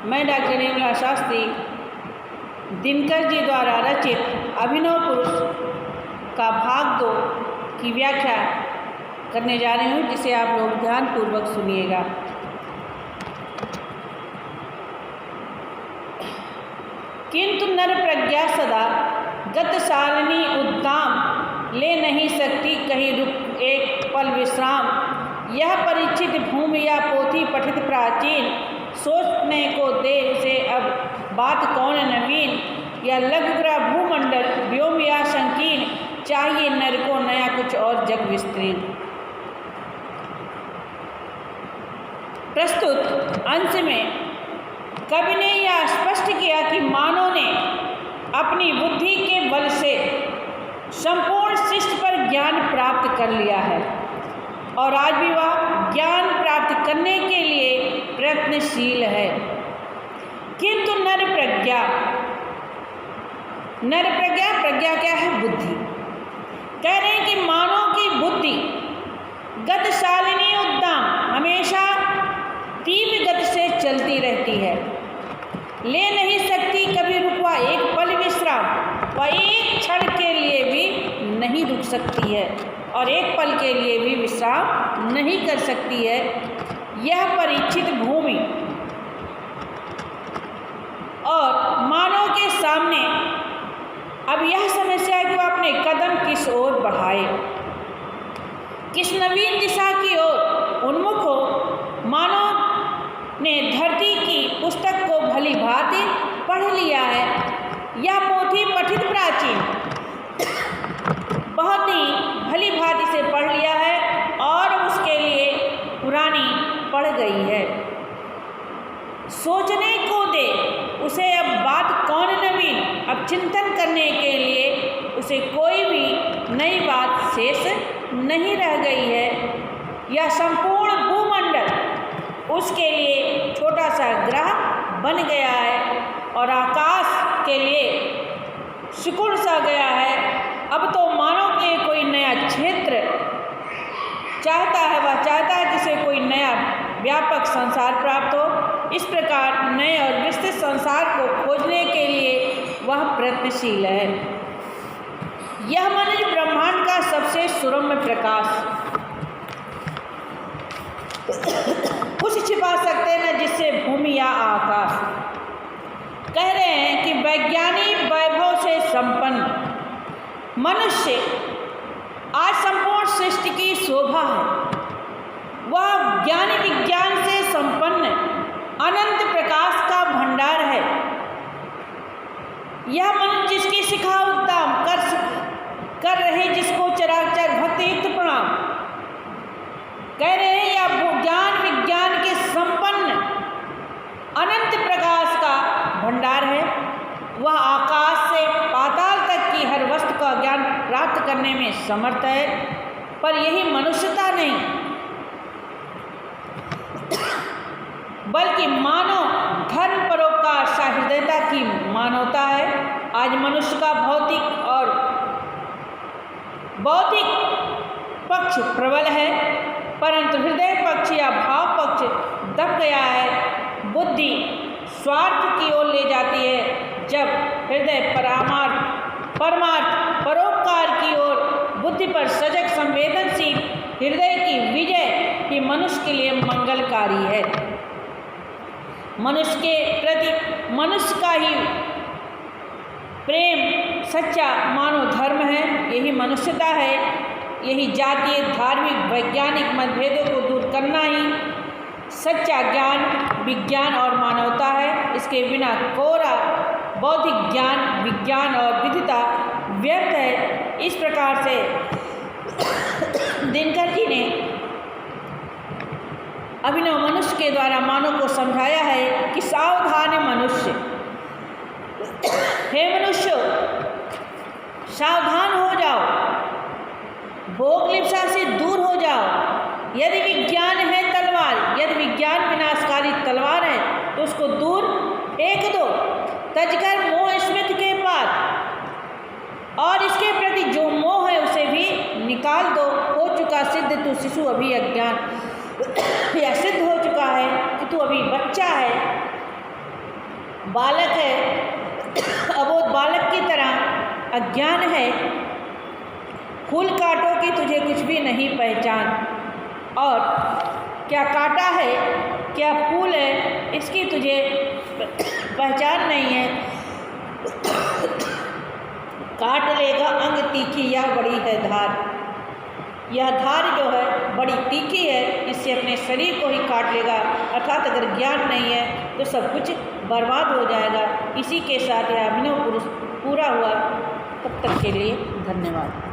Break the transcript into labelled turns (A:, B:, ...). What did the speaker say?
A: मैं डॉक्टर निर्मला शास्त्री दिनकर जी द्वारा रचित अभिनव पुरुष का भाग 2 की व्याख्या करने जा रही हूँ, जिसे आप लोग ध्यानपूर्वक सुनिएगा। किंतु नर प्रज्ञा सदा गतशालिनी उद्दाम ले नहीं सकती कहीं रुक एक पल विश्राम। यह परिचित भूमि या पोथी पठित प्राचीन, सोचने को दे उसे अब बात कौन नवीन। या लघुग्रह भूमंडल व्योम या संकीर्ण, चाहिए नर को नया कुछ और जग विस्तृत। प्रस्तुत अंश में कवि ने यह स्पष्ट किया कि मानव ने अपनी बुद्धि के बल से संपूर्ण सृष्टि पर ज्ञान प्राप्त कर लिया है और आज भी वह ज्ञान प्राप्त करने के लिए प्रयत्नशील है। किंतु नर प्रज्ञा प्रज्ञा क्या है? बुद्धि। कह रहे हैं कि मानव की बुद्धि गतशालिनी उद्दाम, हमेशा तीव्र गति से चलती रहती है, ले नहीं सकती कभी रुकवा एक पल विश्राम। वह एक क्षण के लिए भी नहीं रुक सकती है और एक पल के लिए भी विश्राम नहीं कर सकती है। यह परिचित भूमि और मानव के सामने अब यह समस्या है कि वह अपने कदम किस ओर बढ़ाए, किस नवीन दिशा की ओर उन्मुख हो। मानव ने धरती की पुस्तक को भली भांति पढ़ लिया है। यह पोथी पठित प्राचीन, बहुत ही भली भांति से पढ़ लिया है और उसके लिए पुरानी पड़ गई है। सोचने को दे उसे अब बात कौन नवीन, अब चिंतन करने के लिए उसे कोई भी नई बात शेष नहीं रह गई है। यह संपूर्ण भूमंडल उसके लिए छोटा सा ग्रह बन गया है और आकाश के लिए सिकुड़ सा गया है। अब तो मानव के कोई नया क्षेत्र चाहता है, वह चाहता है जिसे कोई नया व्यापक संसार प्राप्त हो। इस प्रकार नए और विस्तृत संसार को खोजने के लिए वह प्रयत्नशील है। यह मनुष्य ब्रह्मांड का सबसे सुरम्य प्रकाश, कुछ छिपा सकते न जिससे भूमि या आकाश। कह रहे हैं कि वैज्ञानिक वैभव से संपन्न मनुष्य आज संपूर्ण सृष्टि की शोभा है। वह ज्ञान विज्ञान से संपन्न अनंत प्रकाश का भंडार है। यह मनुष्य जिसकी शिखा उद्दाम कर रहे, जिसको चराचर भक्तियुक्त प्रणाम। कह रहे हैं यह ज्ञान विज्ञान के संपन्न अनंत प्रकाश का भंडार है। वह आकाश से पाताल तक की हर वस्तु का ज्ञान प्राप्त करने में समर्थ है। पर यही मनुष्यता नहीं, बल्कि मानव धर्म परोपकार सहृदयता की मानवता है। आज मनुष्य का भौतिक और बौद्धिक पक्ष प्रबल है, परंतु हृदय पक्ष या भाव पक्ष दब गया है। बुद्धि स्वार्थ की ओर ले जाती है, जब हृदय परमार्थ परोपकार की ओर बुद्धि पर सजग संवेदनशील हृदय की विजय ही मनुष्य के लिए मंगलकारी है। मनुष्य के प्रति मनुष्य का ही प्रेम सच्चा मानव धर्म है। यही मनुष्यता है। यही जातीय धार्मिक वैज्ञानिक मतभेदों को दूर करना ही सच्चा ज्ञान विज्ञान और मानवता है। इसके बिना कोरा बौद्धिक ज्ञान विज्ञान और विधिता व्यर्थ है। इस प्रकार से दिनकर जी ने अभिनव मनुष्य के द्वारा मानव को समझाया है कि सावधान मनुष्य, हे मनुष्य सावधान हो जाओ, भोग लिप्सा से दूर हो जाओ। यदि विज्ञान है तलवार, यदि विज्ञान विनाशकारी तलवार है तो उसको दूर फेंक दो, तजकर मोह स्मृति के पार, और इसके प्रति जो मोह है उसे भी निकाल दो। हो चुका सिद्ध तू शिशु अभी अज्ञान, या सिद्ध हो चुका है कि तू अभी बच्चा है। बालक है, अबोध बालक की तरह अज्ञान है। फूल कांटों की तुझे कुछ भी नहीं पहचान, और क्या कांटा है क्या फूल है इसकी तुझे पहचान नहीं है। काट लेगा अंग तीखी, यह बड़ी है धार। यह धार जो है बड़ी तीखी है, इससे अपने शरीर को ही काट लेगा। अर्थात अगर ज्ञान नहीं है तो सब कुछ बर्बाद हो जाएगा। इसी के साथ यह अभिनव पुरुष पूरा हुआ। तब तक के लिए धन्यवाद।